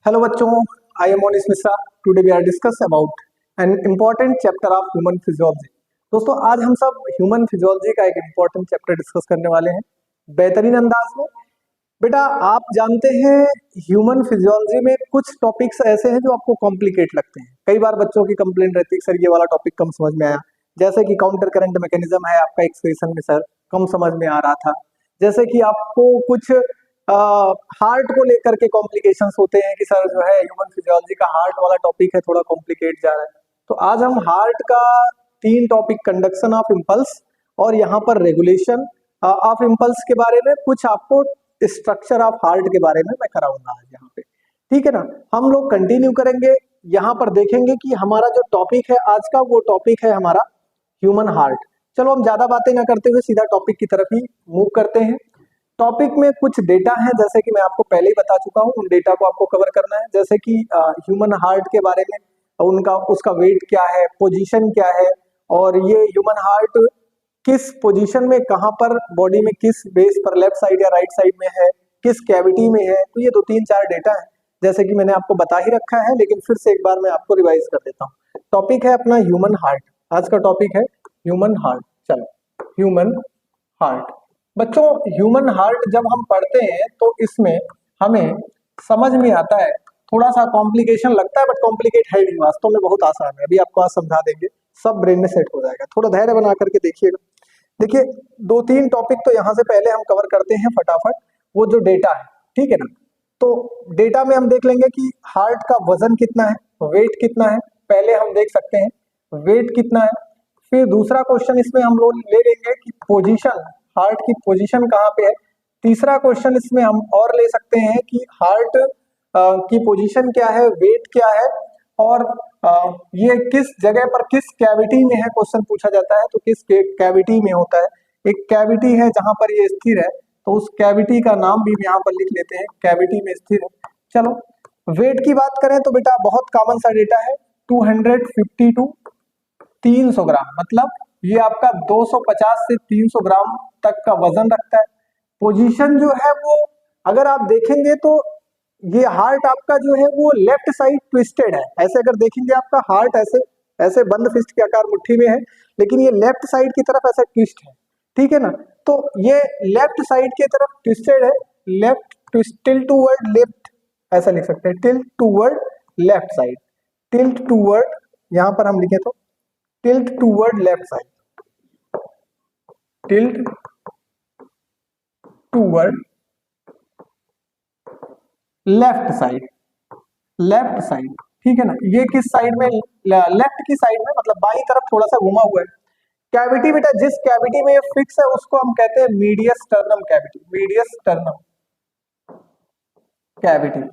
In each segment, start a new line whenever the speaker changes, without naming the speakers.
Hello बच्चों, I am Monish Mishra. Today we are discuss about an important chapter of human physiology. दोस्तों आज हम सब human physiology का एक इम्पोर्टेंट चैप्टर डिस्कस करने वाले हैं बेहतरीन अंदाज में। बेटा आप जानते हैं ह्यूमन फिजियोलॉजी में कुछ टॉपिक्स ऐसे हैं जो आपको कॉम्प्लिकेट लगते हैं। कई बार बच्चों की कंप्लेंट रहती है सर ये वाला टॉपिक कम समझ में आया, जैसे कि काउंटर करंट मैकेनिज्म है आपका एक्सप्रेशन में सर कम समझ में आ रहा था। जैसे कि आपको कुछ हार्ट को लेकर के कॉम्प्लिकेशंस होते हैं कि सर जो है ह्यूमन फिजियोलॉजी का हार्ट वाला टॉपिक है थोड़ा कॉम्प्लिकेट जा रहा है। तो आज हम हार्ट का 3 टॉपिक कंडक्शन ऑफ इम्पल्स और यहाँ पर रेगुलेशन ऑफ इम्पल्स के बारे में, कुछ आपको स्ट्रक्चर ऑफ हार्ट के बारे में मैं कराऊंगा आज यहाँ पे, ठीक है ना। हम लोग कंटिन्यू करेंगे, यहाँ पर देखेंगे कि हमारा जो टॉपिक है आज का वो टॉपिक है हमारा ह्यूमन हार्ट। चलो हम ज्यादा बातें ना करते हुए सीधा टॉपिक की तरफ ही मूव करते हैं। टॉपिक में कुछ डेटा है जैसे कि मैं आपको पहले ही बता चुका हूँ, उन डेटा को आपको कवर करना है। जैसे कि ह्यूमन हार्ट के बारे में उसका वेट क्या है, पोजीशन क्या है, और ये ह्यूमन हार्ट किस पोजीशन में कहाँ पर बॉडी में किस बेस पर लेफ्ट साइड या राइट साइड में है, किस कैविटी में है। तो ये 2-3-4 डेटा है जैसे कि मैंने आपको बता ही रखा है, लेकिन फिर से एक बार मैं आपको रिवाइज कर देता हूँ। टॉपिक है अपना ह्यूमन हार्ट, आज का टॉपिक है ह्यूमन हार्ट। चलो ह्यूमन हार्ट बच्चों, ह्यूमन हार्ट जब हम पढ़ते हैं तो इसमें हमें समझ में आता है, थोड़ा सा कॉम्प्लिकेशन लगता है बट कॉम्प्लिकेट है नहीं, वास्तव में बहुत आसान है। अभी आपको आज समझा देंगे, सब ब्रेन में सेट हो जाएगा। थोड़ा धैर्य बना करके देखिएगा। देखिए 2-3 टॉपिक तो यहाँ से पहले हम कवर करते हैं फटाफट, वो जो डेटा है, ठीक है ना। तो डेटा में हम देख लेंगे कि हार्ट का वजन कितना है, वेट कितना है, पहले हम देख सकते हैं वेट कितना है। फिर दूसरा क्वेश्चन इसमें हम लोग ले लेंगे कि पोजीशन, हार्ट की पोजीशन कहाँ पे है। तीसरा क्वेश्चन इसमें हम और ले सकते हैं कि हार्ट की पोजीशन क्या है, वेट क्या है, और ये किस जगह पर किस कैविटी में है, क्वेश्चन पूछा जाता है तो किस कैविटी में होता है। एक कैविटी है जहां पर ये स्थिर है, तो उस कैविटी का नाम भी यहाँ पर लिख लेते हैं, कैविटी में स्थिर है। चलो वेट की बात करें तो बेटा बहुत कॉमन सा डेटा है 250 to 300 ग्राम, मतलब ये आपका 250 से 300 ग्राम तक का वजन रखता है। पोजीशन जो है वो अगर आप देखेंगे तो ये हार्ट आपका जो है वो लेफ्ट साइड ट्विस्टेड है। ऐसे अगर देखेंगे आपका हार्ट ऐसे ऐसे बंद फिस्ट के आकार मुट्ठी में है, लेकिन ये लेफ्ट साइड की तरफ ऐसा ट्विस्ट है, ठीक है ना। तो ये लेफ्ट साइड की तरफ ट्विस्टेड है, left twist, tilt toward left, ऐसा लिख सकते हैं, tilt toward left side, tilt toward, यहां पर हम लिखे तो tilt toward left side, tilt toward left side, left side, ठीक है ना। ये किस साइड में, लेफ्ट की साइड में, मतलब बाई तरफ थोड़ा सा घुमा हुआ है। कैविटी बेटा जिस कैविटी में ये फिक्स है उसको हम कहते हैं medius sternum cavity, medius sternum cavity,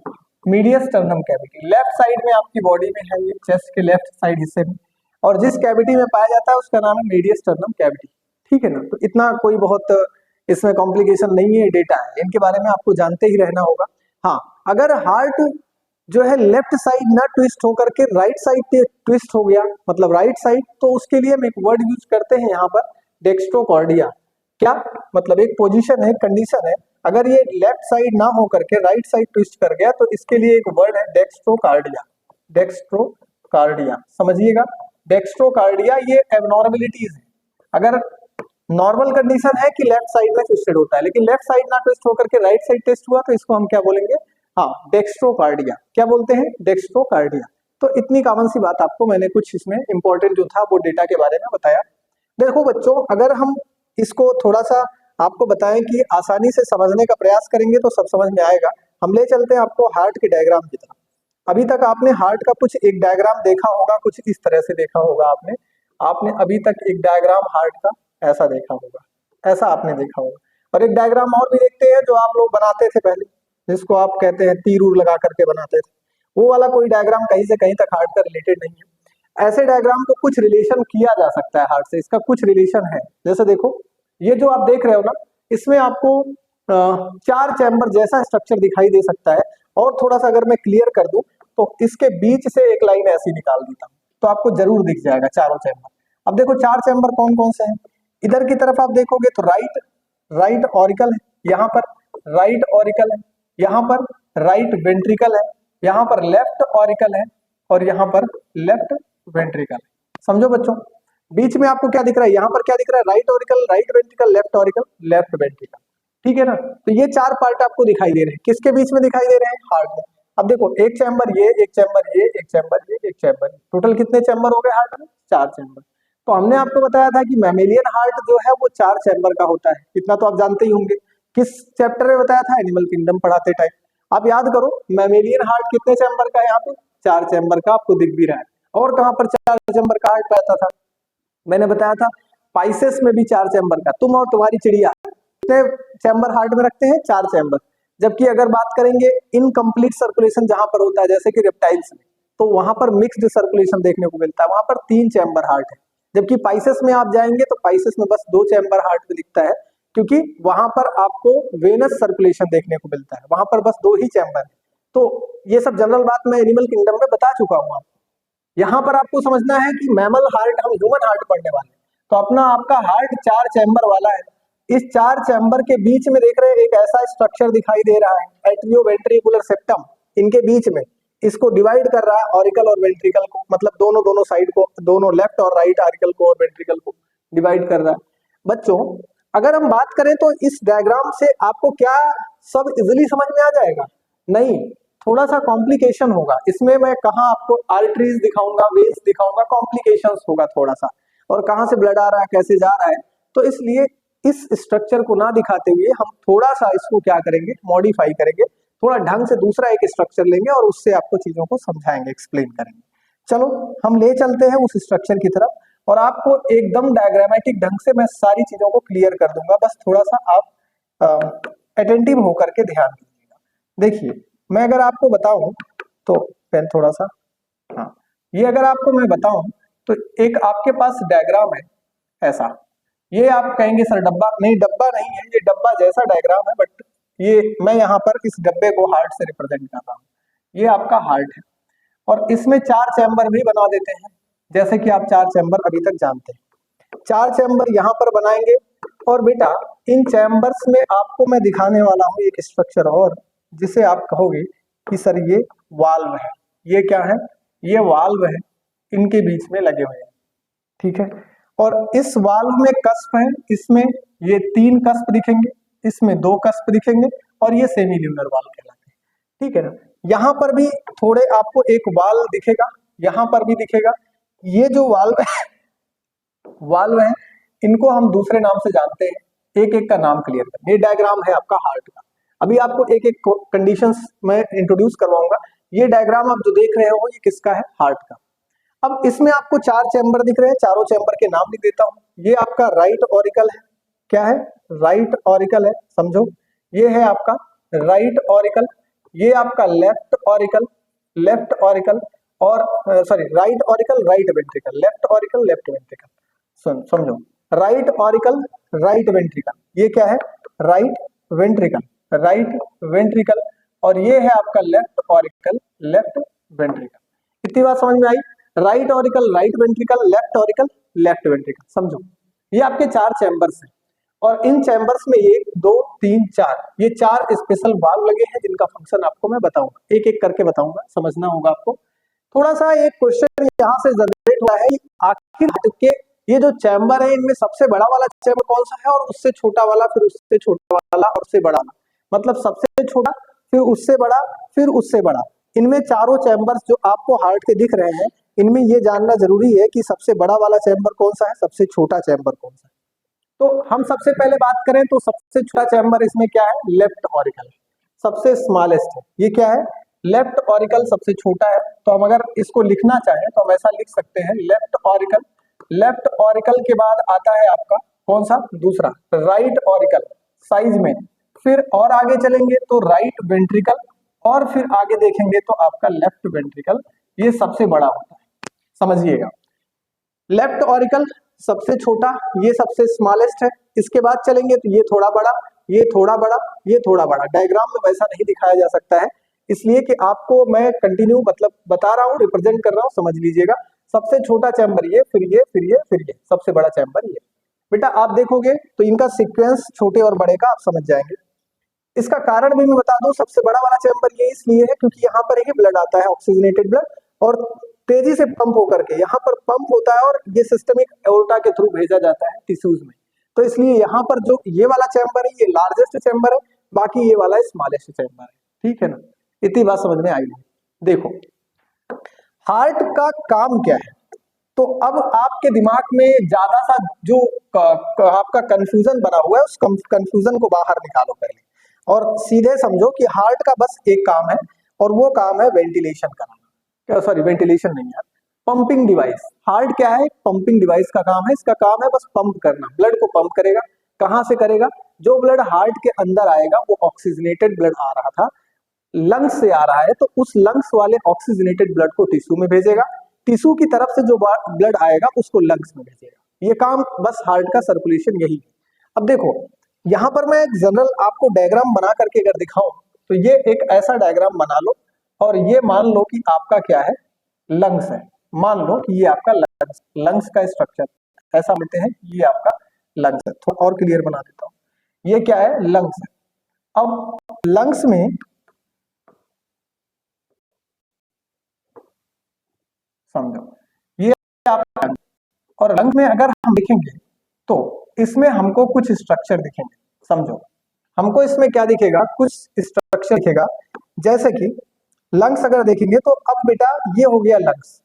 medius sternum cavity left side में आपकी बॉडी में है, ये चेस्ट के लेफ्ट साइड हिस्से में, और जिस कैविटी में पाया जाता है उसका नाम है मीडियस स्टर्नम कैविटी, ठीक है ना। तो इतना कोई बहुत इसमें कॉम्प्लिकेशन नहीं है, डेटा है, इनके बारे में आपको जानते ही रहना होगा। हाँ, अगर हार्ट जो है लेफ्ट साइड ना ट्विस्ट होकर के राइट साइड ट्विस्ट हो गया, मतलब राइट साइड, तो उसके लिए हम एक वर्ड यूज करते हैं यहाँ पर डेक्स्ट्रोकार्डिया। क्या मतलब, एक पोजीशन है, कंडीशन है, अगर ये लेफ्ट साइड ना होकर के राइट साइड ट्विस्ट कर गया तो इसके लिए एक वर्ड है डेक्स्ट्रोकार्डिया, डेक्स्ट्रोकार्डिया, समझिएगा। डेक्स्ट्रोकार्डिया ये एबनॉर्मेलिटीज है। अगर नॉर्मल कंडीशन है कि लेफ्ट साइड में ट्विस्टेड होता है, लेकिन लेफ्ट साइड ना ट्विस्ट होकर के राइट साइड ट्विस्ट हुआ तो इसको हम क्या बोलेंगे, हाँ डेक्स्ट्रोकार्डिया। क्या बोलते हैं, डेक्स्ट्रोकार्डिया। तो इतनी कॉमन सी बात आपको मैंने कुछ इसमें इंपॉर्टेंट जो था वो डेटा के बारे में बताया। देखो बच्चों, अगर हम इसको थोड़ा सा आपको बताएं कि आसानी से समझने का प्रयास करेंगे तो सब समझ में आएगा। हम ले चलते हैं आपको हार्ट के डायग्राम की तरफ। अभी तक आपने हार्ट का कुछ एक डायग्राम देखा होगा, कुछ इस तरह से देखा होगा आपने अभी तक एक डायग्राम हार्ट का ऐसा देखा होगा, ऐसा आपने देखा होगा। और एक डायग्राम और भी देखते हैं जो आप लोग बनाते थे पहले, जिसको आप कहते हैं तीर उर लगा करके बनाते थे, वो वाला कोई डायग्राम कहीं से कहीं तक हार्ट का रिलेटेड नहीं है। ऐसे डायग्राम को कुछ रिलेशन किया जा सकता है हार्ट से, इसका कुछ रिलेशन है। जैसे देखो ये जो आप देख रहे हो ना, इसमें आपको 4 चैम्बर जैसा स्ट्रक्चर दिखाई दे सकता है, और थोड़ा सा अगर मैं क्लियर कर दूं तो इसके बीच से एक लाइन ऐसी निकाल देता हूं तो आपको जरूर दिख जाएगा चारों चैम्बर। अब देखो 4 चैम्बर कौन कौन से हैं, इधर की तरफ आप देखोगे तो राइट ऑरिकल है, यहाँ पर राइट ऑरिकल है, यहाँ पर राइट वेंट्रिकल है, यहाँ पर लेफ्ट ऑरिकल है और यहाँ पर लेफ्ट वेंट्रिकल है। समझो बच्चों, बीच में आपको क्या दिख रहा है, यहाँ पर क्या दिख रहा है, right auricle, right ventricle, left auricle, left ventricle, ठीक है ना। तो ये चार पार्ट आपको दिखाई दे रहे हैं, किसके बीच में दिखाई दे रहे हैं, हार्ट में। अब देखो, एक चैम्बर ये, एक चैम्बर ये, एक चैम्बर ये, एक चैम्बर ये, टोटल कितने चैम्बर हो गए हार्ट में, चार चैम्बर। तो हमने आपको बताया था कि मैमेलियन हार्ट जो है वो चार चैम्बर का होता है, इतना तो आप जानते ही होंगे। किस चैप्टर में बताया था, एनिमल किंगडम पढ़ाते टाइम। आप याद करो, मैमेलियन हार्ट कितने चैम्बर का है, यहाँ पे चार चैम्बर का आपको दिख भी रहा है। और कहाँ पर चार चैम्बर का हार्ट पाया था, मैंने बताया था पाइसेस में भी चार चैम्बर का। तुम और तुम्हारी चिड़िया कितने चैम्बर हार्ट में रखते हैं, चार चैम्बर। जबकि अगर बात करेंगे इनकम्प्लीट सर्कुलेशन जहां पर होता है, जैसे कि रेप्टाइल्स में, तो वहां पर मिक्स्ड सर्कुलेशन देखने को मिलता है, वहां पर तीन चैम्बर हार्ट है। जबकि पाइसेस में आप जाएंगे तो पाइसेस में बस दो चैम्बर हार्ट में दिखता है, क्योंकि वहां पर आपको वेनस सर्कुलेशन देखने को मिलता है, वहां पर बस दो ही चैम्बर है। तो ये सब जनरल बात मैं एनिमल किंगडम में बता चुका हूं आपको। यहाँ पर आपको समझना है कि मैमल हार्ट, हम ह्यूमन हार्ट पढ़ने वाले हैं, तो अपना आपका हार्ट चार चैम्बर वाला है। इस चार चैम्बर के बीच में देख रहे हैं एक ऐसा स्ट्रक्चर दिखाई दे रहा है, एट्रियोवेंट्रिकुलर सेप्टम, इनके बीच में इसको डिवाइड कर रहा है ऑरिकल और वेंट्रिकल को, मतलब दोनों दोनों साइड को, दोनों लेफ्ट और राइट ऑरिकल को और वेंट्रिकल को डिवाइड कर रहा है। बच्चों, अगर हम बात करें तो इस डायग्राम से आपको क्या सब इजिली समझ में आ जाएगा, नहीं, थोड़ा सा कॉम्प्लिकेशन होगा इसमें। मैं कहाँ आपको आर्टरीज दिखाऊंगा, वेन्स दिखाऊंगा, कॉम्प्लिकेशंस होगा थोड़ा सा, और कहाँ से ब्लड आ रहा है, कैसे जा रहा है। तो इसलिए इस स्ट्रक्चर को ना दिखाते हुए हम थोड़ा सा इसको क्या करेंगे, मॉडिफाई करेंगे, थोड़ा ढंग से दूसरा एक स्ट्रक्चर लेंगे और उससे आपको चीजों को समझाएंगे, एक्सप्लेन करेंगे। चलो हम ले चलते हैं उस स्ट्रक्चर की तरफ, और आपको एकदम डायग्रामेटिक ढंग से मैं सारी चीजों को क्लियर कर दूंगा, बस थोड़ा सा आप अटेंटिव होकर के ध्यान दीजिएगा। देखिए, मैं अगर आपको बताऊं तो पेन थोड़ा सा, हाँ, ये अगर आपको मैं बताऊं तो एक आपके पास डायग्राम है ऐसा, ये आप कहेंगे सर डब्बा, नहीं डब्बा नहीं है, ये डब्बा जैसा डायग्राम है, बट ये मैं यहाँ पर इस डब्बे को हार्ट से रिप्रेजेंट कर रहा हूँ। ये आपका हार्ट है और इसमें चार चैम्बर भी बना देते हैं, जैसे कि आप चार चैम्बर अभी तक जानते हैं। चार चैम्बर यहाँ पर बनाएंगे, और बेटा इन चैम्बर्स में आपको मैं दिखाने वाला हूँ एक स्ट्रक्चर और, जिसे आप कहोगे कि सर ये वाल्व है। ये क्या है, ये वाल्व है, इनके बीच में लगे हुए हैं, ठीक है। और इस वाल्व में कस्प है, इसमें ये तीन कस्प दिखेंगे, इसमें दो कस्प दिखेंगे, और ये सेमील्यूनर वाल्व कहलाते हैं, ठीक है ना। यहाँ पर भी थोड़े आपको एक वाल्व दिखेगा, यहाँ पर भी दिखेगा। ये जो वाल्व है इनको हम दूसरे नाम से जानते हैं, एक एक का नाम क्लियर करें। ये डायग्राम है आपका हार्ट का, अभी आपको एक एक कंडीशंस मैं इंट्रोड्यूस करवाऊंगा। ये डायग्राम आप जो देख रहे हो ये किसका है, हार्ट का। अब इसमें आपको चार चैम्बर दिख रहे हैं, चारों चैम्बर के नाम लिख देता हूं। ये आपका राइट ऑरिकल है, क्या है, राइट ऑरिकल है, समझो। ये है आपका राइट ऑरिकल, ये आपका लेफ्ट ऑरिकल, लेफ्ट ऑरिकल, और sorry right auricle, right ventricle, left auricle, left ventricle. समझो, राइट ऑरिकल, राइट वेंट्रिकल, ये क्या है, राइट वेंट्रिकल, राइट वेंट्रिकल, और ये है आपका लेफ्ट ऑरिकल, लेफ्ट वेंट्रिकल। इतनी बात समझ में आई, right auricle, right ventricle, left auricle, left ventricle, समझो। ये आपके चार चैम्बर्स हैं, और इन चैम्बर्स में एक दो तीन चार, ये चार स्पेशल वाल्व लगे हैं जिनका फंक्शन आपको मैं बताऊंगा, एक एक करके बताऊंगा, समझना होगा आपको। थोड़ा सा एक क्वेश्चन यहाँ से जनरेट हुआ है, आखिर हार्ट के ये जो चैम्बर है इनमें सबसे बड़ा वाला चैम्बर कौन सा है, और उससे छोटा वाला, फिर उससे छोटा वाला, और उससे बड़ा, मतलब सबसे छोटा, फिर उससे बड़ा, फिर उससे बड़ा। इनमें चारों चैम्बर्स जो आपको हार्ट के दिख रहे हैं, इनमें ये जानना जरूरी है कि सबसे बड़ा वाला चैम्बर कौन सा है, सबसे छोटा चैम्बर कौन सा है। तो हम सबसे पहले बात करें तो सबसे छोटा चैम्बर इसमें क्या है, लेफ्ट ऑरिकल, सबसे स्मॉलेस्ट है। ये क्या है, लेफ्ट ऑरिकल सबसे छोटा है। तो हम अगर इसको लिखना चाहें तो हम ऐसा लिख सकते हैं, लेफ्ट ऑरिकल, लेफ्ट ऑरिकल के बाद आता है आपका कौन सा, दूसरा राइट ऑरिकल साइज में, फिर और आगे चलेंगे तो राइट वेंट्रिकल, और फिर आगे देखेंगे तो आपका लेफ्ट वेंट्रिकल, ये सबसे बड़ा होता है, समझिएगा। लेफ्ट ऑरिकल सबसे छोटा, ये सबसे स्मॉलेस्ट है। इसके बाद चलेंगे तो ये थोड़ा बड़ा, ये थोड़ा बड़ा, ये थोड़ा बड़ा। डायग्राम में वैसा नहीं दिखाया जा सकता है, इसलिए कि आपको मैं कंटिन्यू मतलब बता रहा हूँ, रिप्रेजेंट कर रहा हूँ, समझ लीजिएगा। सबसे छोटा चैम्बर ये, फिर ये, फिर ये, फिर ये, सबसे बड़ा चैम्बर ये। बेटा आप देखोगे तो इनका सीक्वेंस छोटे और बड़े का आप समझ जाएंगे। इसका कारण भी मैं बता दूं, सबसे बड़ा वाला चैम्बर ये इसलिए है क्योंकि यहाँ पर ही ब्लड आता है, ऑक्सीजनेटेड ब्लड, और तेजी से पंप होकर के यहाँ पर पंप होता है और ये सिस्टमिक एओर्टा के थ्रू भेजा जाता है टिश्यूज में। तो इसलिए यहाँ पर जो ये वाला चैम्बर है ये लार्जेस्ट चैम्बर है, बाकी ये वाला स्मॉलेस्ट चैम्बर है, ठीक है ना। इतनी बात समझ में आई। देखो हार्ट का काम क्या है, तो अब आपके दिमाग में ज्यादा सा जो आपका कंफ्यूजन बना हुआ है उस कंफ्यूजन को बाहर निकालो पहले, और सीधे समझो कि हार्ट का बस एक काम है और वो काम है वेंटिलेशन करना। सॉरी वेंटिलेशन नहीं यार, पंपिंग डिवाइस। हार्ट क्या है, पंपिंग डिवाइस का काम है, इसका काम है बस पंप करना, ब्लड को पंप करेगा। कहां से करेगा, जो ब्लड हार्ट के अंदर आएगा वो ऑक्सीजनेटेड ब्लड आ रहा था, लंग्स से आ रहा है, तो उस लंग्स वाले ऑक्सीजनेटेड ब्लड को टिश्यू में भेजेगा, टिश्यू की तरफ से जो ब्लड आएगा उसको लंग्स में भेजेगा। ये काम बस हार्ट का सर्कुलेशन यही है। अब देखो यहाँ पर मैं एक जनरल आपको डायग्राम बना करके अगर दिखाऊं तो ये एक ऐसा डायग्राम बना लो, और ये मान लो कि आपका क्या है, लंग्स है। मान लो कि ये आपका लंग्स का स्ट्रक्चर ऐसा मिलते हैं, ये आपका लंग्स है। थोड़ा और क्लियर बना देता हूँ, ये क्या है, लंग्स है। अब लंग्स में समझो ये आपका, और लंग्स में अगर हम देखेंगे तो इसमें हमको कुछ स्ट्रक्चर दिखेंगे। समझो हमको इसमें क्या दिखेगा, कुछ स्ट्रक्चर दिखेगा, जैसे कि लंग्स अगर देखेंगे तो अब बेटा ये हो गया लंग्स,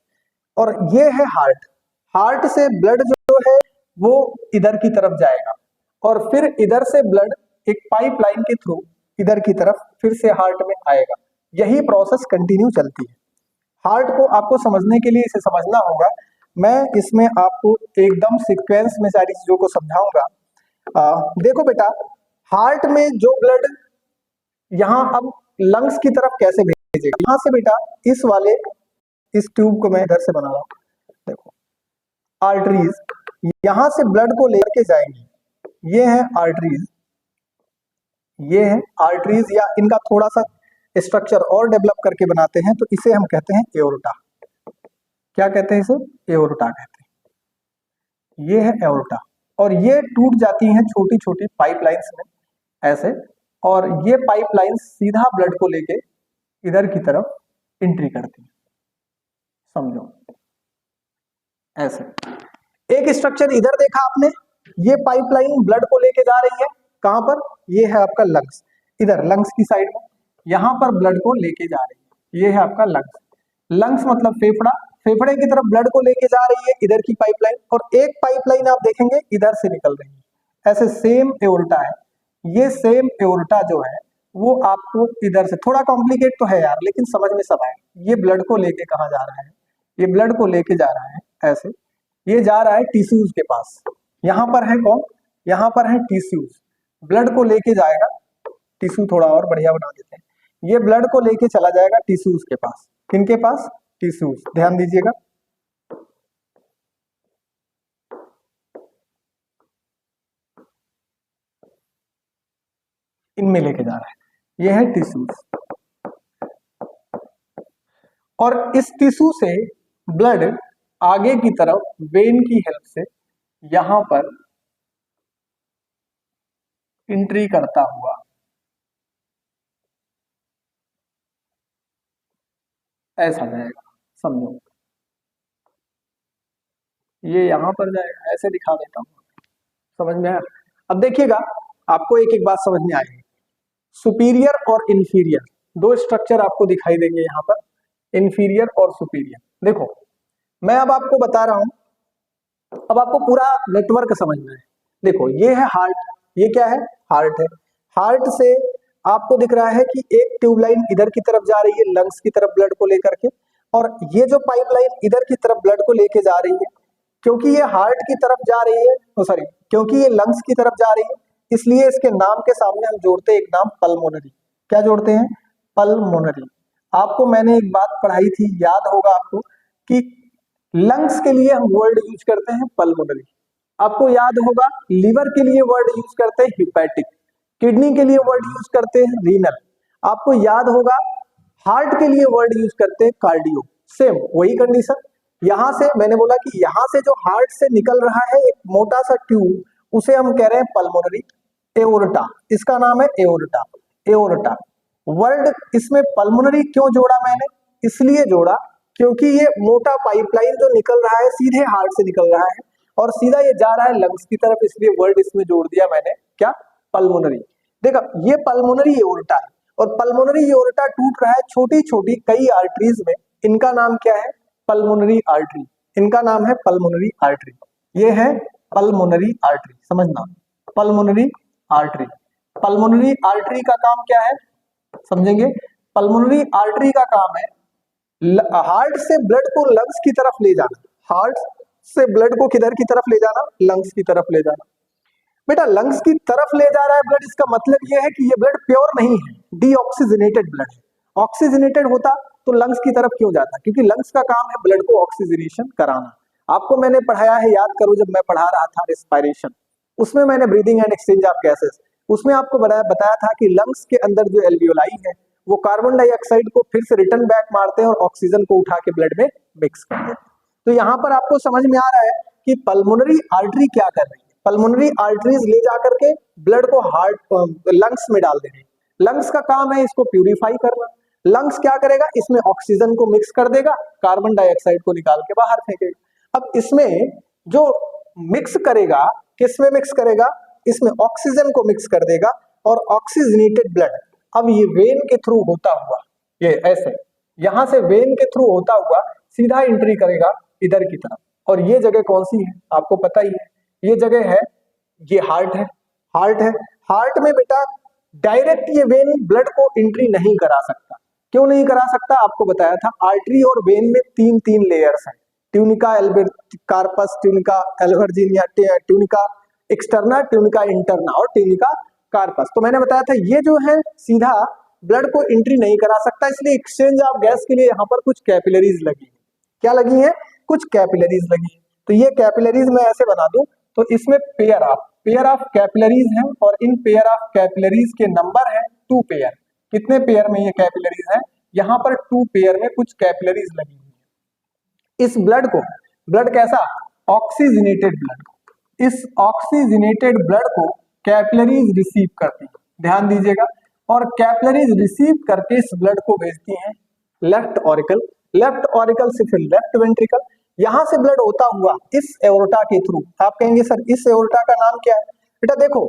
और ये है हार्ट। हार्ट से ब्लड जो है वो इधर की तरफ जाएगा, और फिर इधर से ब्लड एक पाइपलाइन के थ्रू इधर की तरफ फिर से हार्ट में आएगा। यही प्रोसेस कंटिन्यू चलती है। हार्ट को आपको समझने के लिए इसे समझना होगा, मैं इसमें आपको एकदम सीक्वेंस में सारी चीजों को समझाऊंगा। देखो बेटा, हार्ट में जो ब्लड यहाँ अब लंग्स की तरफ कैसे भेजेगा, यहाँ से बेटा इस वाले इस ट्यूब को मैं इधर से बना रहा हूँ, देखो आर्टरीज यहाँ से ब्लड को लेकर के जाएंगी, ये है आर्टरीज, ये है आर्टरीज, या इनका थोड़ा सा स्ट्रक्चर और डेवलप करके बनाते हैं तो इसे हम कहते हैं एओर्टा। क्या कहते हैं इसे, एओर्टा कहते हैं। ये है एओर्टा, और ये टूट जाती हैं छोटी छोटी पाइपलाइंस में ऐसे, और ये पाइपलाइंस सीधा ब्लड को लेके इधर की तरफ एंट्री करती है। समझो ऐसे एक स्ट्रक्चर इधर देखा आपने, ये पाइपलाइन ब्लड को लेके जा रही है कहां पर, ये है आपका लंग्स, इधर लंग्स की साइड में, यहां पर ब्लड को लेके जा रही है, ये है आपका लंग्स। लंग्स मतलब फेफड़ा, फेफड़े की तरफ ब्लड को लेके जा रही है इधर की पाइपलाइन, और एक पाइपलाइन आप देखेंगे इधर से निकल रही है। ऐसे सेम एओर्टा है, ये सेम एओर्टा जो है वो आपको इधर से, थोड़ा कॉम्प्लिकेट तो है यार लेकिन समझ में सब आएगा। ये ब्लड को लेके कहाँ जा रहा है, ये ब्लड को लेके जा रहा है ऐसे, ये जा रहा है टिश्यूज के पास। यहाँ पर है कौन, यहाँ पर है टिश्यूज, ब्लड को लेके जाएगा, टिश्यू थोड़ा और बढ़िया बना देते हैं, ये ब्लड को लेके चला जाएगा टिश्यूज के पास। किनके पास, टिश्यूज, ध्यान दीजिएगा। इनमें लेके जा रहा है, ये है टिश्यूज, और इस टिश्यू से ब्लड आगे की तरफ वेन की हेल्प से यहां पर एंट्री करता हुआ ऐसा जाएगा। समझो ये यहां पर जाएगा, ऐसे दिखा देता हूं, समझ में आया। अब देखिएगा आपको एक एक बात समझ में आएगी। सुपीरियर और इंफीरियर दो स्ट्रक्चर आपको दिखाई देंगे यहाँ पर, इंफीरियर और सुपीरियर। देखो मैं अब आपको बता रहा हूं, अब आपको पूरा नेटवर्क समझना है। देखो ये है हार्ट, ये क्या है, हार्ट है। हार्ट से आपको दिख रहा है कि एक ट्यूबलाइन इधर की तरफ जा रही है लंग्स की तरफ ब्लड को लेकर के, और ये जो पाइपलाइन इधर की तरफ ब्लड को लेके जा रही है, क्योंकि ये हार्ट की तरफ जा रही है, सॉरी क्योंकि ये लंग्स की तरफ जा रही है, इसलिए इसके नाम के सामने हम जोड़ते हैं एक नाम पल्मोनरी। क्या जोड़ते हैं, पल्मोनरी। आपको मैंने एक बात पढ़ाई थी, याद होगा आपको, कि लंग्स के लिए हम वर्ड यूज करते हैं पल्मोनरी। आपको याद होगा लीवर के लिए वर्ड यूज करते हैं हिपैटिक, किडनी के लिए वर्ड यूज करते हैं रीनल। आपको याद होगा हार्ट के लिए वर्ड यूज करते हैं कार्डियो। सेम वही कंडीशन, यहां से मैंने बोला कि यहां से जो हार्ट से निकल रहा है एक मोटा सा ट्यूब, उसे हम कह रहे हैं पल्मोनरी एओर्टा, इसका नाम है एओर्टा। एओर्टा। वर्ड इसमें पल्मोनरी क्यों जोड़ा मैंने? इसलिए जोड़ा क्योंकि ये मोटा पाइपलाइन जो निकल रहा है सीधे हार्ट से निकल रहा है और सीधा ये जा रहा है लंग्स की तरफ, इसलिए वर्ड इसमें जोड़ दिया मैंने, क्या? पल्मोनरी। देखा, ये पल्मोनरी एओर्टा है और पल्मोनरी एओर्टा टूट रहा है छोटी छोटी कई आर्टरीज में। इनका नाम क्या है? Pulmonary artery. इनका नाम है पल्मोनरी आर्टरी। ये है पल्मोनरी आर्टरी, समझना, पल्मोनरी आर्टरी। पल्मोनरी आर्टरी का काम क्या है समझेंगे। पल्मोनरी आर्टरी का काम है हार्ट से ब्लड को लंग्स की तरफ ले जाना। हार्ट से ब्लड को किधर की तरफ ले जाना? लंग्स की तरफ ले जाना। बेटा लंग्स की तरफ ले जा रहा है ब्लड, इसका मतलब यह है कि ये ब्लड प्योर नहीं है, डीऑक्सीजनेटेड ब्लड है। ऑक्सीजनेटेड होता तो लंग्स की तरफ क्यों जाता? क्योंकि लंग्स का काम है ब्लड को ऑक्सीजनेशन कराना। आपको मैंने पढ़ाया है, याद करो, जब मैं पढ़ा रहा था रेस्पिरेशन, उसमें मैंने breathing and exchange of gases, उसमें आपको बताया था कि लंग्स के अंदर जो एल्वियोलाई है वो कार्बन डाइऑक्साइड को फिर से रिटर्न बैक मारते हैं और ऑक्सीजन को उठा के ब्लड में मिक्स करते हैं। तो यहाँ पर आपको समझ में आ रहा है कि पल्मोनरी आर्टरी क्या कर रही है। पल्मोनरी आर्टरीज ले जाकर के ब्लड को हार्ट लंग्स में डाल देंगे। लंग्स का काम है इसको प्यूरिफाई करना। लंग्स क्या करेगा? इसमें ऑक्सीजन को मिक्स कर देगा, कार्बन डाइऑक्साइड को निकाल के बाहर फेंकेगा। अब इसमें जो मिक्स करेगा, किसमें मिक्स करेगा? इसमें ऑक्सीजन को मिक्स कर देगा और ऑक्सीजनेटेड ब्लड अब ये वेन के थ्रू होता हुआ, ये ऐसे यहां से वेन के थ्रू होता हुआ सीधा एंट्री करेगा इधर की तरफ। और ये जगह कौन सी है? आपको पता ही है, ये जगह है, ये हार्ट है। हार्ट है, हार्ट में बेटा डायरेक्ट ये वेन ब्लड को एंट्री नहीं करा सकता। क्यों नहीं करा सकता? आपको बताया था, आर्टरी और वेन में तीन तीन लेयर्स हैं, tunica carpus, tunica albuginea, tunica externa, tunica interna और ट्यूनिका कार्पस। तो मैंने बताया था ये जो है सीधा ब्लड को एंट्री नहीं करा सकता, इसलिए एक्सचेंज ऑफ गैस के लिए यहाँ पर कुछ कैपिलरीज लगी है। क्या लगी है? कुछ कैपिलरीज लगी है। तो ये कैपिलरीज मैं ऐसे बना दूं तो इसमें पेयर ऑफ कैपिलरीज हैं और इन पेयर ऑफ कैपिलरीज के नंबर है 2 पेयर। कितने पेयर में ये कैपिलरीज है? यहाँ पर 2 पेयर में कुछ कैपिलरीज लगी हुई है। इस ब्लड को, ब्लड कैसा? Oxygenated blood. इस ऑक्सीजनेटेड ब्लड को कैपिलरीज रिसीव करती है, ध्यान दीजिएगा, और कैपिलरीज रिसीव करके इस ब्लड को भेजती हैं लेफ्ट ऑरिकल, लेफ्ट ऑरिकल से फिर लेफ्ट वेंट्रिकल। यहां से ब्लड होता हुआ इस एओर्टा के थ्रू, आप कहेंगे सर इस एओर्टा का नाम क्या है? बेटा देखो,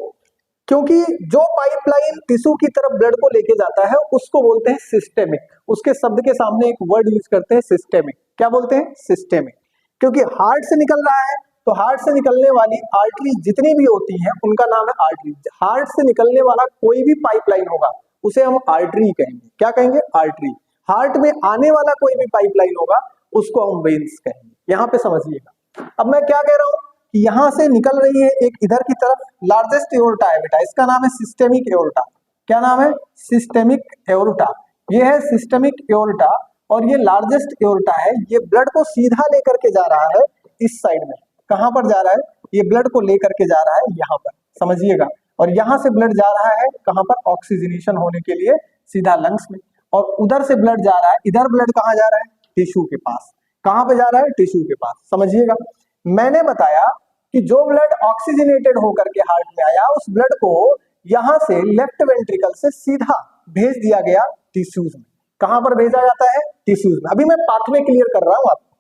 क्योंकि जो पाइपलाइन टिश्यू की तरफ ब्लड को लेके जाता है उसको बोलते हैं सिस्टेमिक। उसके शब्द के सामने एक वर्ड यूज करते हैं सिस्टेमिक। क्या बोलते हैं? सिस्टेमिक। क्योंकि हार्ट से निकल रहा है तो हार्ट से निकलने वाली आर्टरी जितनी भी होती हैं उनका नाम है आर्टरी। हार्ट से निकलने वाला कोई भी पाइपलाइन होगा उसे हम आर्टरी कहेंगे। क्या कहेंगे? आर्टरी। हार्ट में आने वाला कोई भी पाइपलाइन होगा उसको हम वेन्स कहेंगे। यहाँ पे समझिएगा। अब मैं क्या कह रहा हूँ कि यहाँ से निकल रही है एक इधर की तरफ लार्जेस्ट एओर्टा है बेटा, इसका नाम है सिस्टेमिक एओर्टा। क्या नाम है? Systemic aorta. ये है सिस्टेमिक एओर्टा और ये लार्जेस्ट एओर्टा है। ये ब्लड को सीधा लेकर के जा रहा है इस साइड में। कहां पर जा रहा है? ये ब्लड को लेकर के जा रहा है यहाँ पर, समझिएगा। और यहां से ब्लड जा रहा है कहां पर? ऑक्सीजनेशन होने के लिए सीधा लंग्स में। और उधर से ब्लड जा रहा है, इधर ब्लड कहां जा रहा है? टिश्यू के पास। कहां पे जा रहा है? टिश्यू के पास, समझिएगा। मैंने बताया कि जो ब्लड ऑक्सीजनेटेड होकर के हार्ट में आया उस ब्लड को यहां से लेफ्ट वेंट्रिकल से सीधा भेज दिया गया टिश्यूज में। कहां पर भेजा जाता है? टिश्यूज में। अभी मैं पाथवे क्लियर कर रहा हूं आपको।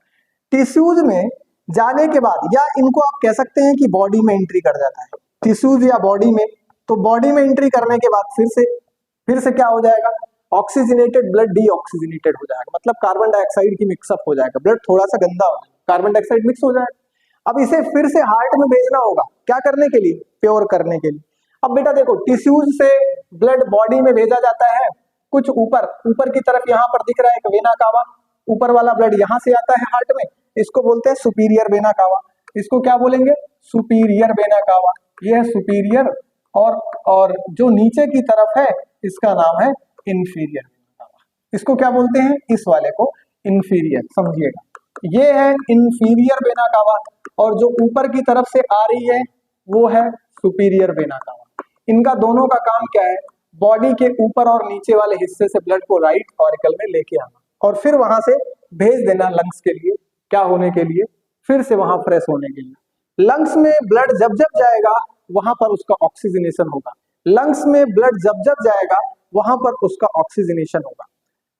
टिश्यूज में जाने के बाद, या इनको आप कह सकते हैं कि बॉडी में एंट्री कर जाता है, टिश्यूज या बॉडी में। तो बॉडी में एंट्री करने के बाद फिर से क्या हो जाएगा? ऑक्सीजनेटेड ब्लड डीऑक्सीजनेटेड हो जाएगा, मतलब कार्बन डाइऑक्साइड की मिक्सअप हो जाएगा, ब्लड थोड़ा सा गंदा हो जाएगा, कार्बन डाइऑक्साइड मिक्स हो जाएगा। अब इसे फिर से हार्ट में भेजना होगा, क्या करने के लिए? प्योर करने के लिए। अब बेटा देखो, टिश्यूज से ब्लड बॉडी में भेजा जाता है, कुछ ऊपर की तरफ यहाँ पर दिख रहा है एक वेना कावा, ऊपर वाला ब्लड यहाँ से आता है हार्ट में, इसको बोलते हैं सुपीरियर वेना कावा। इसको क्या बोलेंगे? Superior vena cava. ये है सुपीरियर और जो नीचे की तरफ है इसका नाम है इंफीरियर वेना कावा। इसको क्या बोलते हैं? इस वाले को इंफीरियर, समझिएगा। ये है इंफीरियर वेना कावा और जो ऊपर की तरफ से आ रही है वो है सुपीरियर वेना कावा। इनका दोनों का काम क्या है? बॉडी के ऊपर और नीचे वाले हिस्से से ब्लड को राइट ऑरिकल में लेके आना और फिर वहां से भेज देना लंग्स के लिए। क्या होने के लिए? फिर से वहां फ्रेश होने के लिए। लंग्स में ब्लड जब जब जाएगा वहां पर उसका ऑक्सीजनेशन होगा। लंग्स में ब्लड जब जब जाएगा वहां पर उसका ऑक्सीजनेशन होगा।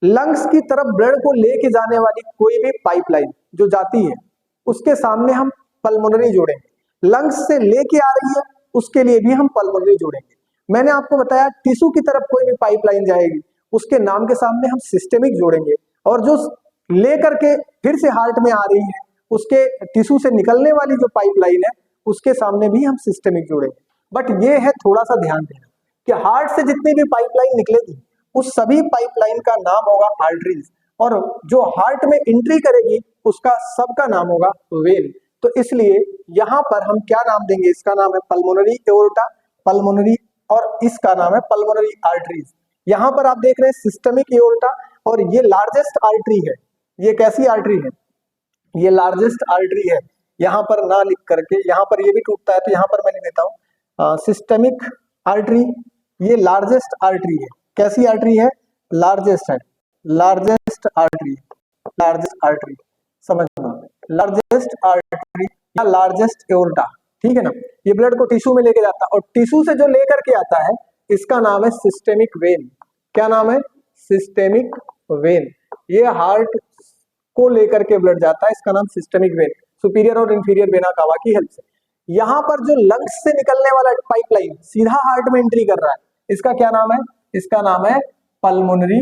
लंग्स की तरफ ब्लड को लेके जाने वाली कोई भी पाइपलाइन जो जाती है उसके सामने हम पल्मोनरी जोड़ेंगे। लंग्स से लेके आ रही है उसके लिए भी हम पल्मोनरी जोड़ेंगे। मैंने आपको बताया टिश्यू की तरफ कोई भी पाइपलाइन जाएगी उसके नाम के सामने हम सिस्टेमिक जोड़ेंगे, और जो लेकर के फिर से हार्ट में आ रही है उसके टिश्यू से निकलने वाली जो पाइपलाइन है उसके सामने भी हम सिस्टेमिक जोड़ेंगे। बट ये है थोड़ा सा ध्यान देना कि हार्ट से जितनी भी पाइपलाइन निकलेगी उस सभी पाइपलाइन का नाम होगा आर्टरीज, और जो हार्ट में एंट्री करेगी उसका सबका नाम होगा वेन। तो इसलिए यहाँ पर हम क्या नाम देंगे, इसका नाम है पल्मोनरी एओर्टा, पल्मोनरी, और इसका नाम है पल्मोनरी आर्टरीज। यहाँ पर आप देख रहे हैं सिस्टमिक एओर्टा, और ये लार्जेस्ट आर्टरी है। ये कैसी आर्टरी है, ये लार्जेस्ट आर्टरी है। यहाँ पर ना लिख करके, यहाँ पर ये भी टूटता है तो यहाँ पर मैं लिख देता हूँ सिस्टमिक आर्टरी, ये लार्जेस्ट आर्टरी है। कैसी आर्टरी है, लार्जेस्ट है, लार्जेस्ट आर्टरी, लार्जेस्ट आर्टरी, समझना, लार्जेस्ट आर्टरी या लार्जेस्ट एओर्टा, ठीक है ना। ये ब्लड को टिश्यू में लेके जाता है, और टिश्यू से जो लेकर के आता है इसका नाम है सिस्टेमिक वेन। क्या नाम है, सिस्टेमिक वेन। ये हार्ट को लेकर के ब्लड जाता है, इसका नाम सिस्टेमिक वेन, सुपीरियर और इंफीरियर वेना कावा की हेल्प से। यहाँ पर जो लंग्स से निकलने वाला पाइपलाइन सीधा हार्ट में एंट्री कर रहा है, इसका क्या नाम है, इसका नाम है पल्मोनरी,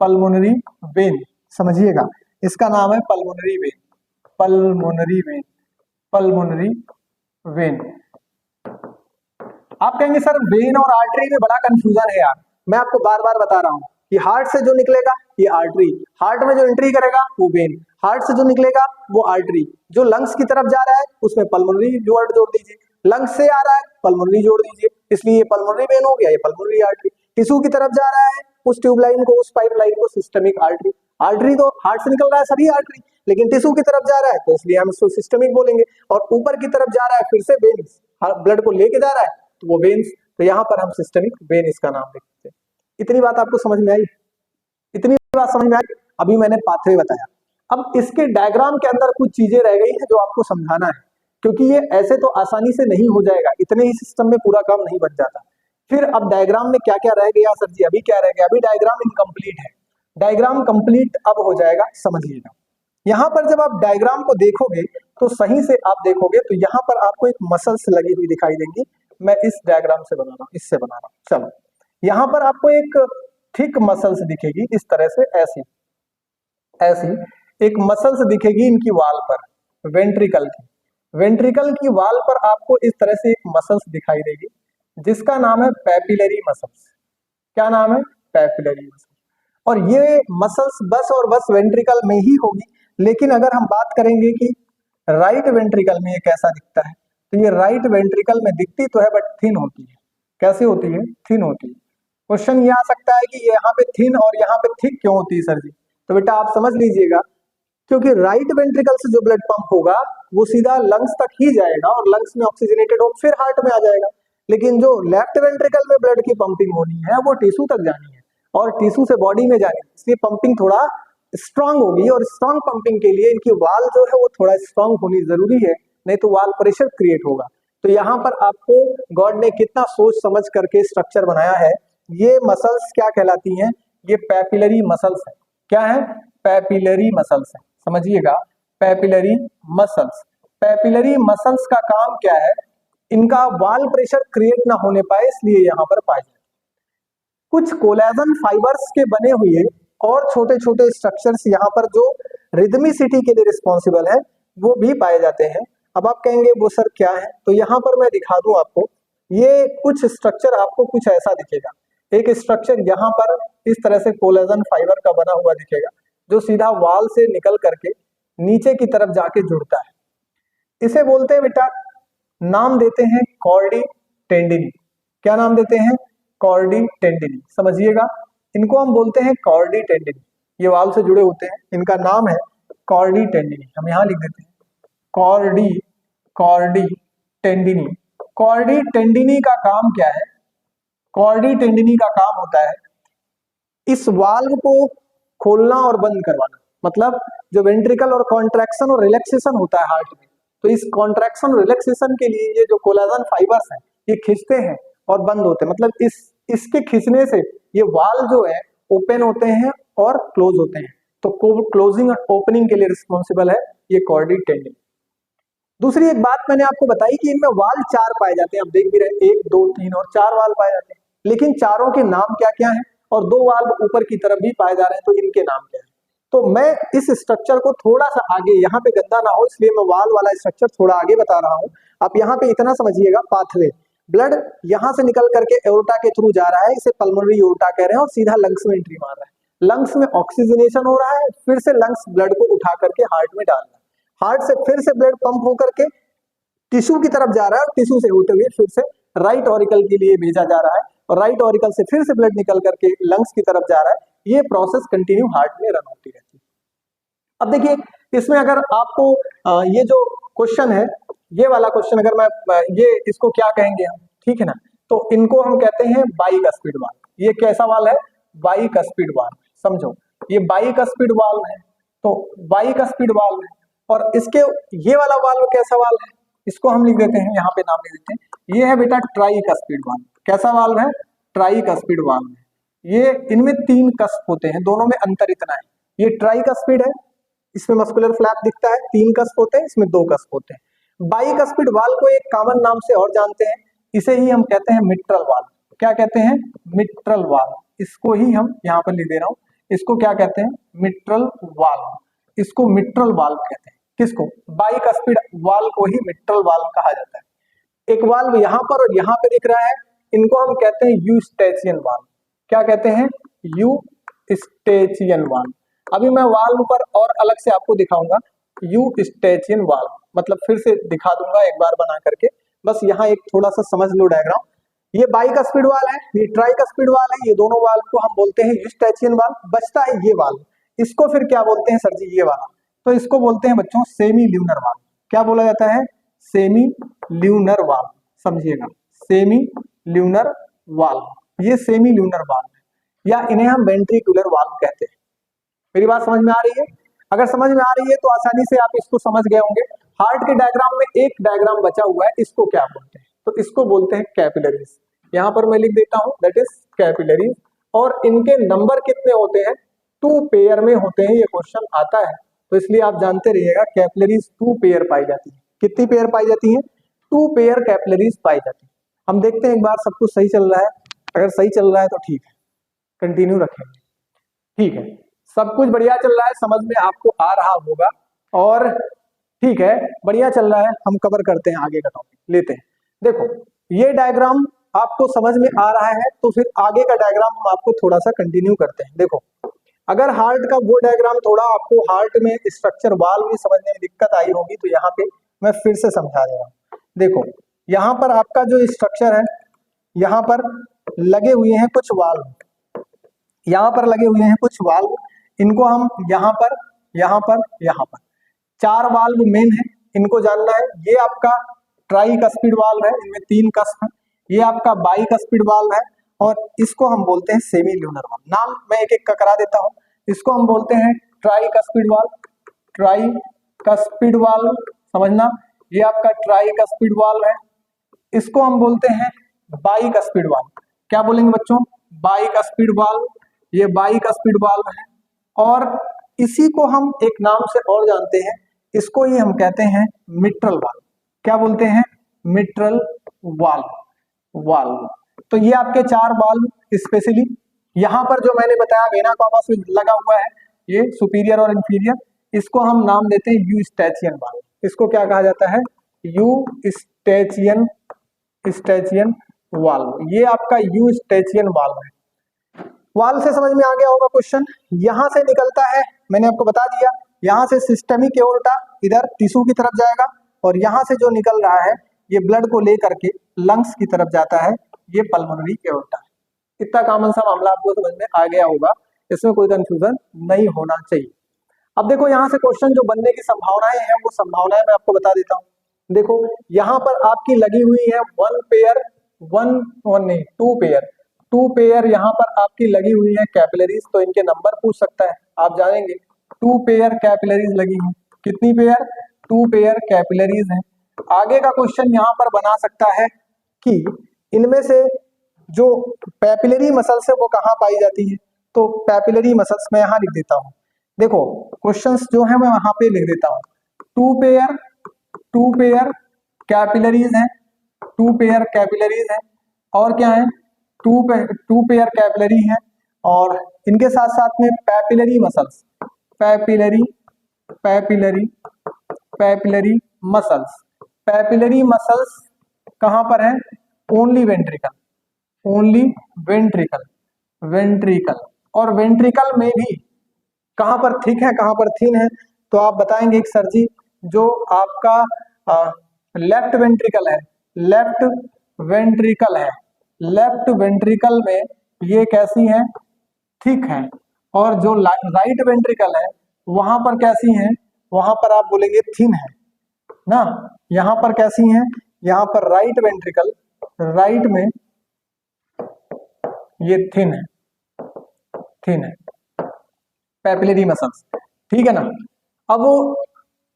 पल्मोनरी वेन, समझिएगा, इसका नाम है pulmonary vein, pulmonary vein, pulmonary vein. आप कहेंगे सर वेन और आर्टरी में बड़ा कंफ्यूजन है यार। मैं आपको बार बार बता रहा हूं कि हार्ट से जो निकलेगा ये आर्टरी, हार्ट में जो एंट्री करेगा वो वेन, हार्ट से जो निकलेगा वो आर्टरी, जो लंग्स की तरफ जा रहा है उसमें पल्मोनरी वर्ड जोड़ दीजिए, लंग्स से आ रहा है पल्मोनरी जोड़ दीजिए, इसलिए ये पल्मोनरी वेन हो गया, ये पल्मोनरी आर्टरी। टिश्यू की तरफ जा रहा है उस ट्यूबलाइन को, उस पाइपलाइन को सिस्टमिक आर्टरी, आर्टरी तो हार्ट से निकल रहा है सभी आर्टरी, लेकिन टिश्यू की तरफ जा रहा है तो इसलिए हम इसको सिस्टमिक बोलेंगे, और ऊपर की तरफ जा रहा है फिर से वेन्स, ब्लड को लेके जा रहा है तो वो वेन्स, तो यहाँ पर हम सिस्टमिक वेन इसका नाम लिखते हैं। इतनी बात आपको समझ में आई, इतनी बात समझ में आई। अभी मैंने पाथवे बताया, अब इसके डायग्राम के अंदर कुछ चीजें रह गई है जो आपको समझाना है, क्योंकि ये ऐसे तो आसानी से नहीं हो जाएगा, इतने ही सिस्टम में पूरा काम नहीं बन जाता। फिर अब डायग्राम में क्या क्या रह गया सर जी, अभी क्या रह गया, अभी डायग्राम इनकम्प्लीट है, डायग्राम कंप्लीट अब हो जाएगा, समझिएगा। यहाँ पर जब आप डायग्राम को देखोगे तो सही से आप देखोगे तो यहाँ पर आपको एक मसल्स लगी हुई दिखाई देंगी। मैं इस डायग्राम से बना रहा हूँ, इससे बना रहा हूँ, चलो यहाँ पर आपको एक थिक मसल्स दिखेगी इस तरह से, ऐसी ऐसी एक मसल्स दिखेगी इनकी वाल पर, वेंट्रिकल की, वेंट्रिकल की वाल पर आपको इस तरह से एक मसल्स दिखाई देगी जिसका नाम है पैपिलरी मसल्स। क्या नाम है, पैपिलरी मसल्स। और ये मसल्स बस और बस वेंट्रिकल में ही होगी, लेकिन अगर हम बात करेंगे कि राइट वेंट्रिकल में ये कैसा दिखता है, तो ये राइट वेंट्रिकल में दिखती तो है बट थिन होती है। कैसी होती है, थिन होती है। क्वेश्चन ये आ सकता है कि ये यहाँ पे थिन और यहाँ पे थिक क्यों होती है सर जी, तो बेटा आप समझ लीजिएगा, क्योंकि राइट वेंट्रिकल से जो ब्लड पंप होगा वो सीधा लंग्स तक ही जाएगा और लंग्स में ऑक्सीजनेटेड हो फिर हार्ट में आ जाएगा, लेकिन जो लेफ्ट वेंट्रिकल में ब्लड की पंपिंग होनी है वो टिश्यू तक जानी है और टिश्यू से बॉडी में जानी है, इसलिए पंपिंग थोड़ा स्ट्रांग होगी, और स्ट्रांग पंपिंग के लिए इनकी वाल जो है वो थोड़ा स्ट्रांग होनी जरूरी है, नहीं तो वाल प्रेशर क्रिएट होगा। तो यहाँ पर आपको गॉड ने कितना सोच समझ करके स्ट्रक्चर बनाया है। ये मसल्स क्या कहलाती हैं, ये पैपिलरी मसल्स है। क्या है, पैपिलरी मसल्स है, समझिएगा, पैपिलरी मसल्स। पैपिलरी मसल्स का काम क्या है, इनका वाल प्रेशर क्रिएट ना होने पाए इसलिए यहाँ पर पाए जाते। कुछ कोलेजन फाइबर्स के बने हुए और छोटे छोटे स्ट्रक्चर्स यहाँ पर जो रिदमिसिटी के लिए रिस्पॉन्सिबल है वो भी पाए जाते हैं। अब आप कहेंगे वो सर क्या है, तो यहाँ पर मैं दिखा दूं आपको, ये कुछ स्ट्रक्चर आपको कुछ ऐसा दिखेगा। एक स्ट्रक्चर यहाँ पर इस तरह से कोलेजन फाइबर का बना हुआ दिखेगा जो सीधा वाल से निकल करके नीचे की तरफ जाके जुड़ता है। इसे बोलते हैं बेटा, नाम देते हैं कॉर्डी टेंडिनी। क्या नाम देते हैं, कॉर्डी टेंडिनी, समझिएगा, इनको हम बोलते हैं कॉर्डी टेंडिनी। ये वाल से जुड़े होते हैं, इनका नाम है कॉर्डी टेंडिनी। हम यहाँ लिख देते हैं कॉर्डी, कॉर्डी टेंडिनी। कॉर्डी टेंडिनी का काम क्या है, कॉर्डी टेंडिनी का काम होता है इस वाल्व को खोलना और बंद करवाना। मतलब जो वेंट्रिकल और कॉन्ट्रैक्शन और रिलैक्सेशन होता है हार्ट में, तो इस कॉन्ट्रैक्शन और रिलैक्सेशन के लिए ये जो कोलेजन फाइबर्स हैं ये खींचते हैं और बंद होते हैं। मतलब इसके खींचने से ये वाल्व जो है ओपन होते हैं और क्लोज होते हैं, तो क्लोजिंग और ओपनिंग के लिए रिस्पॉन्सिबल है ये कॉर्डी टेंडिन। दूसरी एक बात मैंने आपको बताई कि इनमें वाल्व 4 पाए जाते हैं, आप देख भी रहे 1 2 3 और 4 वाल्व पाए जाते हैं, लेकिन चारों के नाम क्या क्या हैं और 2 वाल्व ऊपर की तरफ भी पाए जा रहे हैं, तो इनके नाम क्या है। तो मैं इस स्ट्रक्चर को थोड़ा सा आगे, यहाँ पे गंदा ना हो इसलिए मैं वाल्व वाला स्ट्रक्चर थोड़ा आगे बता रहा हूँ। आप यहाँ पे इतना समझिएगा, पाथवे ब्लड यहाँ से निकल करके एओर्टा के थ्रू जा रहा है, इसे पल्मोनरी एओर्टा कह रहे हैं, और सीधा लंग्स में एंट्री मार रहा है। लंग्स में ऑक्सीजनेशन हो रहा है, फिर से लंग्स ब्लड को उठा करके हार्ट में डाल रहा है, हार्ट से फिर से ब्लड पंप होकर के टिश्यू की तरफ जा रहा है, और टिश्यू से होते हुए फिर से राइट ऑरिकल के लिए भेजा जा रहा है, और राइट ऑरिकल से फिर से ब्लड निकल करके लंग्स की तरफ जा रहा है। ये प्रोसेस कंटिन्यू हार्ट में रन होती रहती है। अब देखिए इसमें अगर आपको ये जो क्वेश्चन है, ये वाला क्वेश्चन अगर मैं ये इसको क्या कहेंगे हम, ठीक है ना, तो इनको हम कहते हैं बाइकस्पिड वाल्व। ये कैसा वाल्व है? Bicuspid valve. समझो ये बाइकस्पिड वाल्व है, तो बाइकस्पिड वाल्व है, और इसके ये वाला वाल्व कैसा वाल्व है, इसको हम लिख देते हैं, यहाँ पे नाम लिख देते हैं, ये है बेटा ट्राइकस्पिड वाल्व। कैसा वाल्व है? ट्राइकस्पिड वाल्व है। ये इनमें 3 कस्प होते हैं, दोनों में अंतर इतना है, ये ट्राइकस्पिड है, इसमें मस्कुलर फ्लैप दिखता है, 3 कस्प होते हैं, इसमें 2 कस्प होते हैं। बाइकस्पिड वाल्व को एक कॉमन नाम से और जानते हैं, इसे ही हम कहते हैं मिट्रल वाल्व। क्या कहते हैं? Mitral valve. इसको ही हम यहाँ पर लिख दे रहा हूँ, इसको क्या कहते हैं? Mitral valve. इसको मिट्रल वाल्व कहते हैं। किसको? बाइकस्पिड वाल्व को ही मिट्रल वाल्व कहा जाता है। एक वाल्व यहाँ पर और यहाँ पे दिख रहा है, इनको हम कहते हैं यूस्टेचियन वाल्व। क्या कहते हैं? Eustachian valve. अभी मैं वाल्व पर और अलग से आपको दिखाऊंगा, यूस्टेचियन वाल्व मतलब फिर से दिखा दूंगा एक बार बना करके, बस यहाँ एक थोड़ा सा समझ लो डायग्राम। ये बाइकस्पिड वाल्व है, ये ट्राइकस्पिड वाल्व है, ये दोनों वाल्व को हम बोलते हैं यूस्टेचियन वाल्व। बचता है ये वाल्व, इसको फिर क्या बोलते हैं सर जी? ये वाला, तो इसको बोलते हैं बच्चों सेमी ल्यूनर वाल्व। क्या बोला जाता है? Semi lunar valve. समझिएगा, सेमी ल्यूनर वाल्व, ये सेमी ल्यूनर वाल्व है, या इन्हें हम वेंट्रिकुलर वाल्व कहते हैं। मेरी बात समझ में आ रही है? अगर समझ में आ रही है तो आसानी से आप इसको समझ गए होंगे। हार्ट के डायग्राम में एक डायग्राम बचा हुआ है, इसको क्या बोलते हैं? तो इसको बोलते हैं कैपिलरीज। यहाँ पर मैं लिख देता हूं, दैट इज कैपिलरीज। और इनके नंबर कितने होते हैं? 2 पेयर में होते हैं, ये क्वेश्चन आता है, तो इसलिए आप जानते रहिएगा कैपिलरीज 2 पेयर पाई जाती है। कितनी पेयर पाई जाती है? 2 पेयर कैपिलरीज पाई जाती है। हम देखते हैं एक बार सब कुछ सही चल रहा है, अगर सही चल रहा है तो ठीक है, कंटिन्यू रखेंगे। ठीक है, सब कुछ बढ़िया चल रहा है, समझ में आपको आ रहा होगा, और ठीक है बढ़िया चल रहा है। हम कवर करते हैं, आगे का टॉपिक लेते हैं। देखो ये डायग्राम आपको समझ में आ रहा है, तो फिर आगे का डायग्राम हम आपको थोड़ा सा कंटिन्यू करते हैं। देखो अगर हार्ट का वो डायग्राम थोड़ा आपको हार्ट में स्ट्रक्चर वाल्व भी समझने में दिक्कत आई होगी, तो यहाँ पे मैं फिर से समझा दे रहा हूँ। देखो यहाँ पर आपका जो स्ट्रक्चर है, यहाँ पर लगे हुए हैं कुछ वाल्व, यहाँ पर लगे हुए हैं कुछ वाल्व, इनको हम यहाँ पर 4 वाल्व मेन है, इनको जानना है। ये आपका ट्राइकस्पिड वाल्व है, इनमें 3 कस्प है। ये आपका बाइकस्पिड वाल्व है, और इसको हम बोलते हैं सेमी ल्यूनर वाल्व। नाम मैं एक एक का करा देता हूँ। इसको हम बोलते हैं ट्राइकस्पिड वाल्व, ट्राइकस्पिड वाल्व समझना, ये आपका ट्राइकस्पिड वाल्व है। इसको हम बोलते हैं बाइकस्पिड वाल्व। क्या बोलेंगे बच्चों? बाइकस्पिड वाल्व, ये बाइकस्पिड वाल्व है। और इसी को हम एक नाम से और जानते हैं, इसको ही हम कहते हैं मिट्रल वाल्व। क्या बोलते हैं? Mitral valve. तो ये आपके 4 वाल्व स्पेशली यहाँ पर जो मैंने बताया वेना कावा से लगा हुआ है, ये सुपीरियर और इंफीरियर, इसको हम नाम देते हैं यूस्टेचियन वाल्व। इसको क्या कहा जाता है? Eustachian valve. ये आपका यूस्टेचियन वाल्व है। वाल्व से समझ में आ गया होगा क्वेश्चन। यहां से निकलता है, मैंने आपको बता दिया, यहां से सिस्टमिक एओर्टा इधर टिश्यू की तरफ जाएगा, और यहां से जो निकल रहा है ये ब्लड को लेकर के लंग्स की तरफ जाता है, ये पल्मोनरी एओर्टा है। इतना कॉमन सा मामला आपको समझ में आ गया होगा, इसमें कोई कंफ्यूजन नहीं होना चाहिए। अब देखो यहाँ से क्वेश्चन जो बनने की संभावनाएं हैं, वो संभावनाएं मैं आपको बता देता हूँ। देखो यहाँ पर आपकी लगी हुई है 2 पेयर यहाँ पर आपकी लगी हुई है कैपिलरीज, तो इनके नंबर पूछ सकता है, आप जानेंगे। 2 पेयर कैपिलरीज लगी हैं, कितनी पेयर? 2 पेयर कैपिलरीज हैं। आगे का क्वेश्चन यहाँ पर बना सकता है कि इनमें से जो पैपिलरी मसल्स है वो कहाँ पाई जाती है, तो पैपिलरी मसल्स मैं यहाँ लिख देता हूँ। देखो क्वेश्चंस जो है मैं वहां पे लिख देता हूँ। टू पेयर कैपिलरीज हैं, टू पेयर कैपिलरीज हैं, और क्या है, टू पेयर कैपिलरी हैं, और इनके साथ साथ में papillary muscles, papillary papillary papillary muscles, papillary muscles कहां पर है, only ventricle, only ventricle, ventricle, और वेंट्रिकल में भी कहां पर थिक है कहां पर थिन है, तो आप बताएंगे एक सर जी जो आपका लेफ्ट वेंट्रिकल है, लेफ्ट वेंट्रिकल है, लेफ्ट वेंट्रिकल में ये कैसी है, थिक है, और जो राइट वेंट्रिकल है वहां पर कैसी है, वहां पर आप बोलेंगे थिन है ना। यहां पर कैसी है, यहां पर राइट वेंट्रिकल, राइट में ये थिन है, थिन है, पैपिलरी मसल्स, ठीक है ना। अब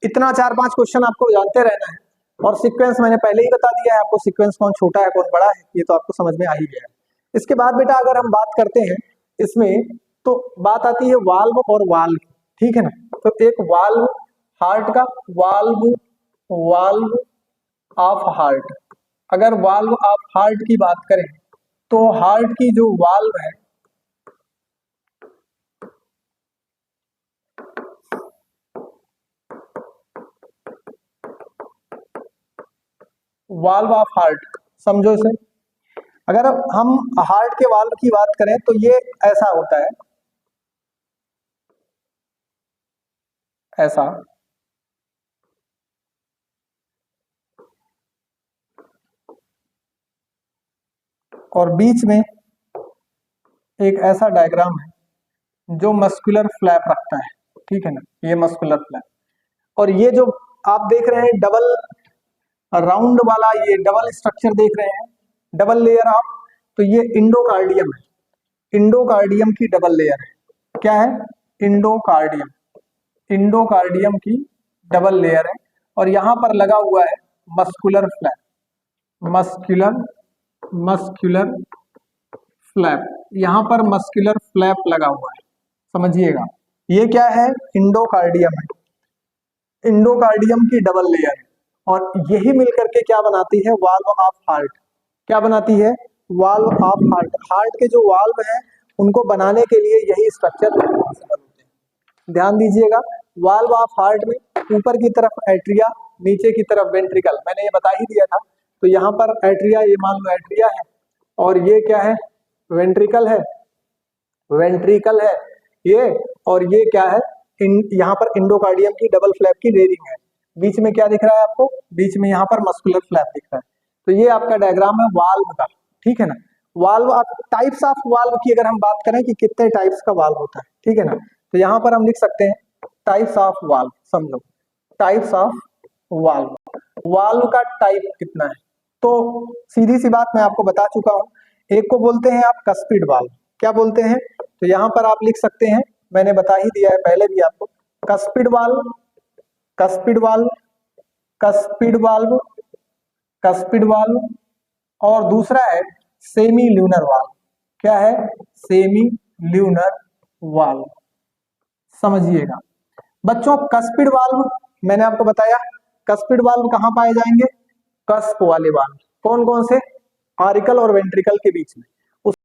इतना 4-5 क्वेश्चन आपको जानते रहना है, और सीक्वेंस मैंने पहले ही बता दिया है आपको, सीक्वेंस कौन छोटा है कौन बड़ा है ये तो आपको समझ में आ ही गया है। इसके बाद बेटा अगर हम बात करते हैं इसमें, तो बात आती है वाल्व और वाल्व, ठीक है ना। तो एक वाल्व हार्ट का, वाल्व वाल्व ऑफ हार्ट, अगर वाल्व ऑफ हार्ट की बात करें तो हार्ट की जो वाल्व है, वाल्व ऑफ हार्ट समझो इसे, अगर हम हार्ट के वाल्व की बात करें तो ये ऐसा होता है, ऐसा, और बीच में एक ऐसा डायग्राम है जो मस्कुलर फ्लैप रखता है, ठीक है ना, ये मस्कुलर फ्लैप, और ये जो आप देख रहे हैं डबल राउंड वाला, ये डबल स्ट्रक्चर देख रहे हैं, डबल लेयर ऑफ, तो ये इंडोकार्डियम है, इंडोकार्डियम की डबल लेयर है, क्या है, इंडोकार्डियम, इंडोकार्डियम की डबल लेयर है, और यहां पर लगा हुआ है muscular flap, muscular muscular flap, यहां पर मस्कुलर फ्लैप लगा हुआ है, समझिएगा ये क्या है, इंडोकार्डियम है, इंडोकार्डियम की डबल लेयर है, और यही मिलकर के क्या बनाती है, वाल्व ऑफ हार्ट, क्या बनाती है, वाल्व ऑफ हार्ट, हार्ट के जो वाल्व हैं उनको बनाने के लिए यही स्ट्रक्चर रिस्पॉन्सिबल होते हैं। ध्यान दीजिएगा, वाल्व ऑफ हार्ट में ऊपर की तरफ एट्रिया, नीचे की तरफ वेंट्रिकल, मैंने ये बता ही दिया था, तो यहाँ पर एट्रिया, ये मान लो एट्रिया है, और ये क्या है, वेंट्रिकल है, वेंट्रिकल है ये, और ये क्या है, यहाँ पर इंडोकार्डियम की डबल फ्लैप की रेलिंग है, बीच में क्या दिख रहा है आपको, बीच में यहाँ पर मस्कुलर फ्लैप दिख रहा है, तो ये आपका डायग्राम है वाल्व का, ठीक है ना। वाल्व आप टाइप्स ऑफ वाल्व की अगर हम बात करें कि कितने टाइप्स का वाल्व होता है, ठीक है ना, तो यहाँ पर हम लिख सकते हैं टाइप्स ऑफ वाल्व, समझो टाइप्स ऑफ वाल्व, वाल्व का टाइप कितना है, तो सीधी सी बात मैं आपको बता चुका हूं, एक को बोलते हैं आप कस्पिड वाल्व, क्या बोलते हैं, तो यहां पर आप लिख सकते हैं, मैंने बता ही दिया है पहले भी आपको, cuspid valve, cuspid valve, cuspid valve, cuspid valve, और दूसरा है सेमी ल्यूनर वाल्व, क्या है, सेमी ल्यूनर वाल्व, समझिएगा बच्चों। कस्पिड वाल्व मैंने आपको बताया, कस्पिड वाल्व कहां पाए जाएंगे, कस्प वाले वाल्व, कौन कौन से, आरिकल और वेंट्रिकल के बीच में,